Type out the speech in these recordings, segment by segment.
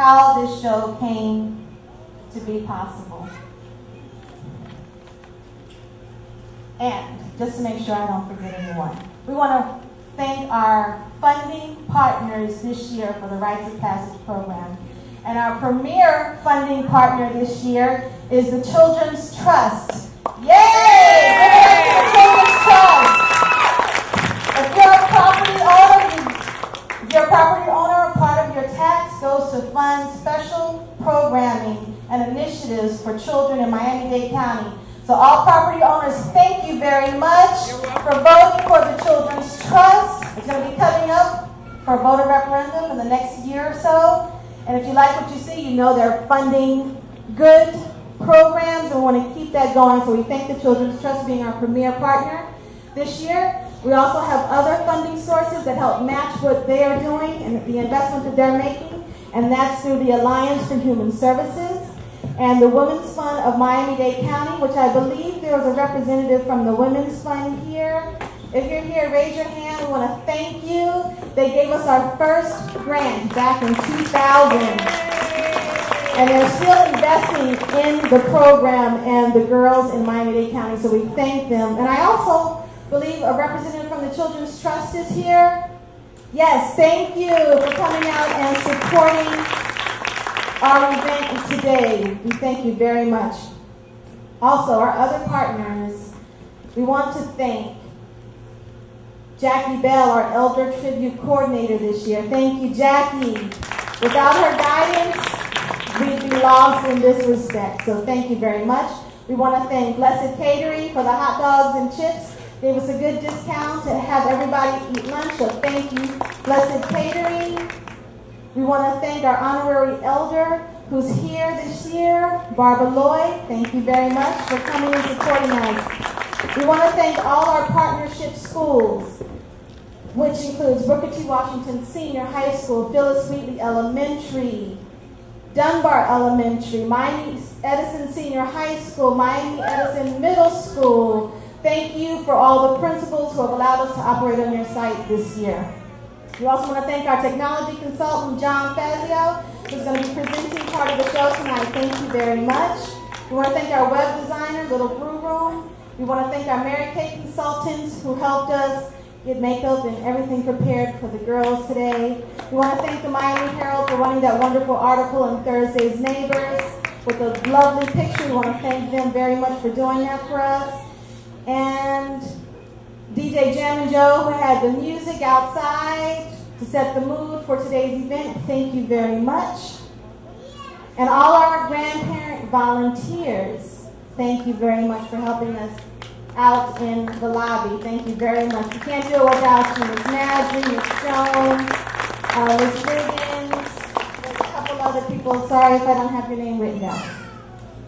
how this show came to be possible. And just to make sure I don't forget anyone, we want to thank our funding partners this year for the Rites of Passage program. And our premier funding partner this year is the Children's Trust. Yay! Give it up to the Children's Trust. If you're a property owner, part of your tax goes to fund special programming and initiatives for children in Miami-Dade County. So all property owners, thank you very much for voting for the Children's Trust. It's going to be coming up for a voter referendum in the next year or so. And if you like what you see, you know they're funding good programs and we want to keep that going. So we thank the Children's Trust for being our premier partner this year. We also have other funding sources that help match what they are doing and the investment that they're making. And that's through the Alliance for Human Services and the Women's Fund of Miami-Dade County, which I believe there was a representative from the Women's Fund here. If you're here, raise your hand. We want to thank you. They gave us our first grant back in 2000. And they're still investing in the program and the girls in Miami-Dade County, so we thank them. And I also believe a representative from the Children's Trust is here. Yes, thank you for coming out and supporting our event today. We thank you very much. Also, our other partners, we want to thank Jackie Bell, our Elder Tribute Coordinator this year. Thank you, Jackie. Without her guidance, we'd be lost in this respect. So thank you very much. We want to thank Blessed Catering for the hot dogs and chips. Gave us a good discount to have everybody eat lunch. So thank you, Blessed Catering. We want to thank our honorary elder who's here this year, Barbara Lloyd. Thank you very much for coming and supporting us. We want to thank all our partnership schools, which includes Booker T. Washington Senior High School, Phyllis Wheatley Elementary, Dunbar Elementary, Miami Edison Senior High School, Miami Edison Middle School. Thank you for all the principals who have allowed us to operate on your site this year. We also want to thank our technology consultant, John Fazio, who's going to be presenting part of the show tonight. Thank you very much. We want to thank our web designer, Little Brew Room. We want to thank our Mary Kay consultants who helped us get makeup and everything prepared for the girls today. We want to thank the Miami Herald for running that wonderful article in Thursday's Neighbors with a lovely picture. We want to thank them very much for doing that for us. And DJ Jam and Joe, who had the music outside to set the mood for today's event. Thank you very much. And all our grandparent volunteers, thank you very much for helping us out in the lobby. Thank you very much. We can't do it without you. Ms. Nasri, Ms. Jones, Ms. Riggins, there's a couple other people. Sorry if I don't have your name written down.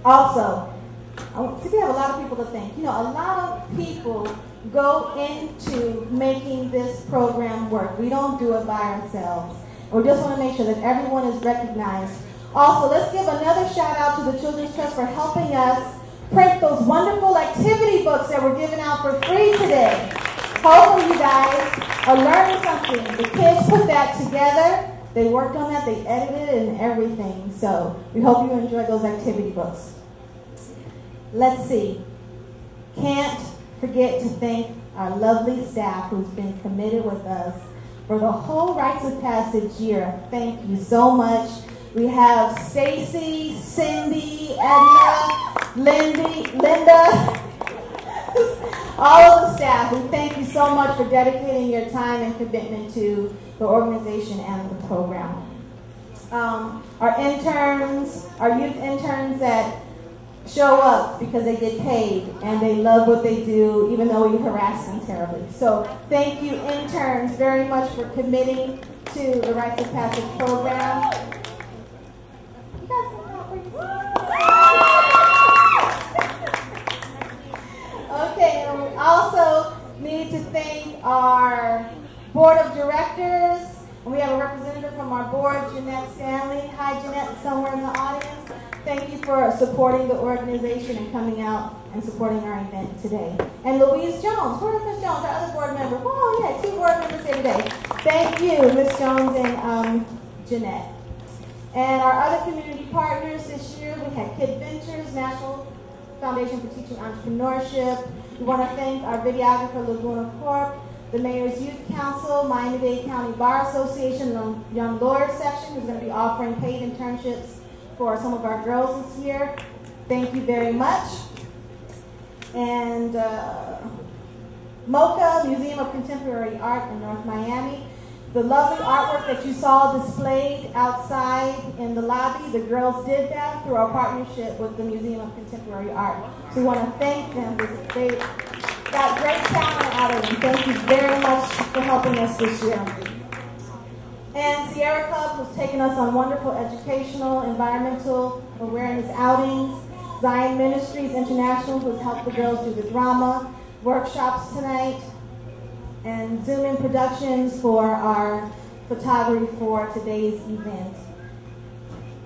Also, we have a lot of people to thank. You know, a lot of people go into making this program work. We don't do it by ourselves. We just want to make sure that everyone is recognized. Also, let's give another shout out to the Children's Trust for helping us print those wonderful activity books that were given out for free today. Hopefully you guys are learning something. The kids put that together. They worked on that. They edited it and everything. So we hope you enjoy those activity books. Let's see. Can't forget to thank our lovely staff who's been committed with us for the whole Rites of Passage year. Thank you so much. We have Stacy, Cindy, Edna, Linda, all of the staff. We thank you so much for dedicating your time and commitment to the organization and the program. Our interns, our youth interns that show up because they get paid and they love what they do, even though we harass them terribly. So thank you, interns, very much for committing to the Rites of Passage program. You guys can clap, please. Okay, and we also need to thank our board of directors. And we have a representative from our board, Jeanette Stanley. Hi, Jeanette, somewhere in the audience. Thank you for supporting the organization and coming out and supporting our event today. And Louise Jones. Where is Ms. Jones, our other board member? Oh, yeah, 2 board members here today. Thank you, Ms. Jones and Jeanette. And our other community partners this year, we had Kid Ventures, National Foundation for Teaching Entrepreneurship. We want to thank our videographer, Laguna Corp., the Mayor's Youth Council, Miami-Dade County Bar Association, Young Lord section, who's going to be offering paid internships for some of our girls this year. Thank you very much. And MoCA, Museum of Contemporary Art in North Miami. The lovely artwork that you saw displayed outside in the lobby, the girls did that through our partnership with the Museum of Contemporary Art. So we want to thank them. They got great talent out of them. Thank you very much for helping us this year. And Sierra Club has taken us on wonderful educational, environmental awareness outings. Zion Ministries International, who has helped the girls do the drama workshops tonight. And Zoom In Productions for our photography for today's event.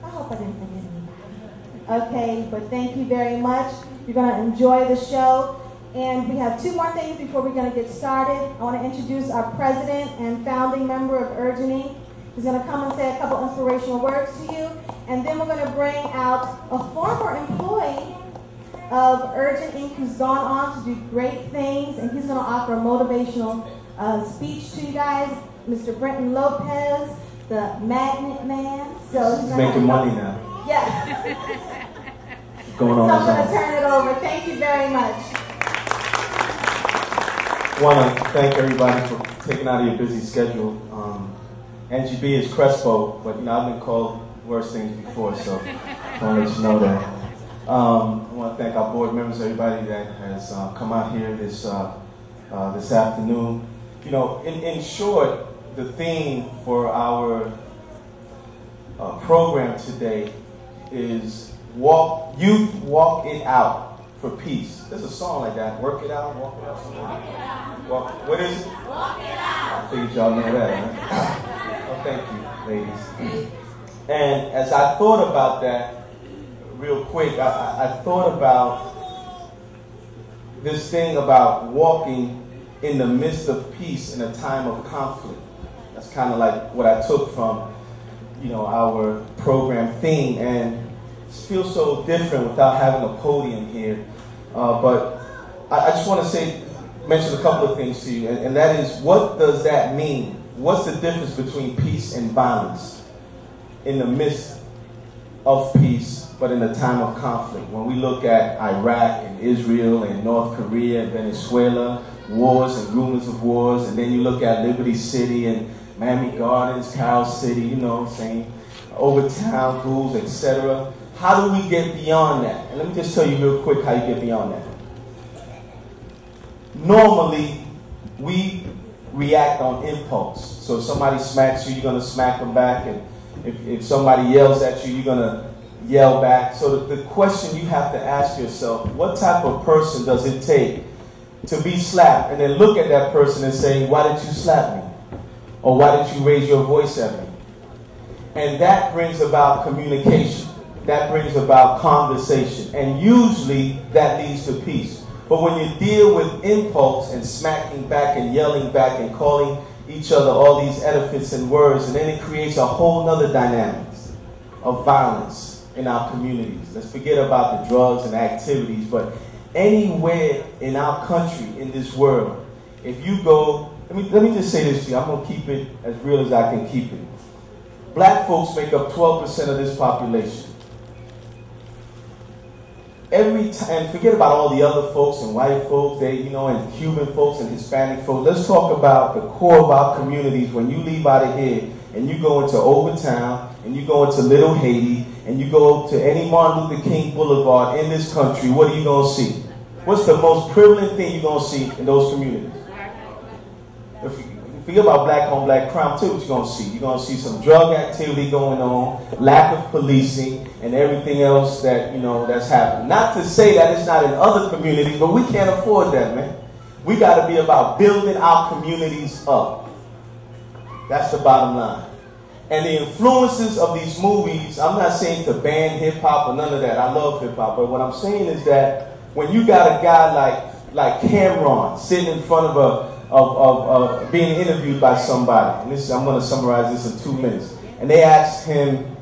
I hope I didn't forget anybody. Okay, but thank you very much. You're going to enjoy the show. And we have two more things before we're going to get started. I want to introduce our president and founding member of Urgening. He's going to come and say a couple inspirational words to you. And then we're going to bring out a former employee of Urgent Inc. who's gone on to do great things, and he's going to offer a motivational speech to you guys. Mr. Brenton Lopez, the Magnet Man. So he's making money now. Yes. Going on. So I'm going to turn it over. Thank you very much. I want to thank everybody for taking out of your busy schedule. NGB is Crespo, but you know I've been called worse things before, so I want to let you know that. I want to thank our board members, everybody that has come out here this afternoon. You know, in short, the theme for our program today is youth walk it out for peace. There's a song like that. Work it out, walk it out. What is it? Walk it out. I figured y'all know that. Right? Well, thank you, ladies. And as I thought about that, real quick, I thought about this thing about walking in the midst of peace in a time of conflict. That's kind of like what I took from, you know, our program theme, and it feels so different without having a podium here. But I just want to mention a couple of things to you, and that is, what does that mean? What's the difference between peace and violence in the midst of peace, but in a time of conflict? When we look at Iraq and Israel and North Korea and Venezuela, wars and rumors of wars, and then you look at Liberty City and Miami Gardens, Carol City, you know what I'm saying, Overtown, Ghouls, etc. How do we get beyond that? And let me just tell you real quick how you get beyond that. Normally, we react on impulse. So if somebody smacks you, you're going to smack them back, and if somebody yells at you, you're going to yell back. So the question you have to ask yourself, what type of person does it take to be slapped? And then look at that person and say, why did you slap me? Or why did you raise your voice at me? And that brings about communication. That brings about conversation. And usually that leads to peace. But when you deal with impulse and smacking back and yelling back and calling each other all these epithets and words, and then it creates a whole nother dynamics of violence in our communities. Let's forget about the drugs and activities, but anywhere in our country, in this world, if you go, let me just say this to you, I'm going to keep it as real as I can keep it. Black folks make up 12% of this population. Every time, and forget about all the other folks and white folks, and Cuban folks and Hispanic folks. Let's talk about the core of our communities. When you leave out of here and you go into Overtown and you go into Little Haiti and you go to any Martin Luther King Boulevard in this country, what are you going to see? What's the most prevalent thing you're going to see in those communities? If you forget about black on black crime too, what you're going to see? You're going to see some drug activity going on, lack of policing, and everything else that, that's happening. Not to say that it's not in other communities, but we can't afford that, man. We got to be about building our communities up. That's the bottom line. And the influences of these movies, I'm not saying to ban hip-hop or none of that. I love hip-hop. But what I'm saying is that when you got a guy like Cameron sitting in front of being interviewed by somebody, and I'm going to summarize this in 2 minutes, and they asked him,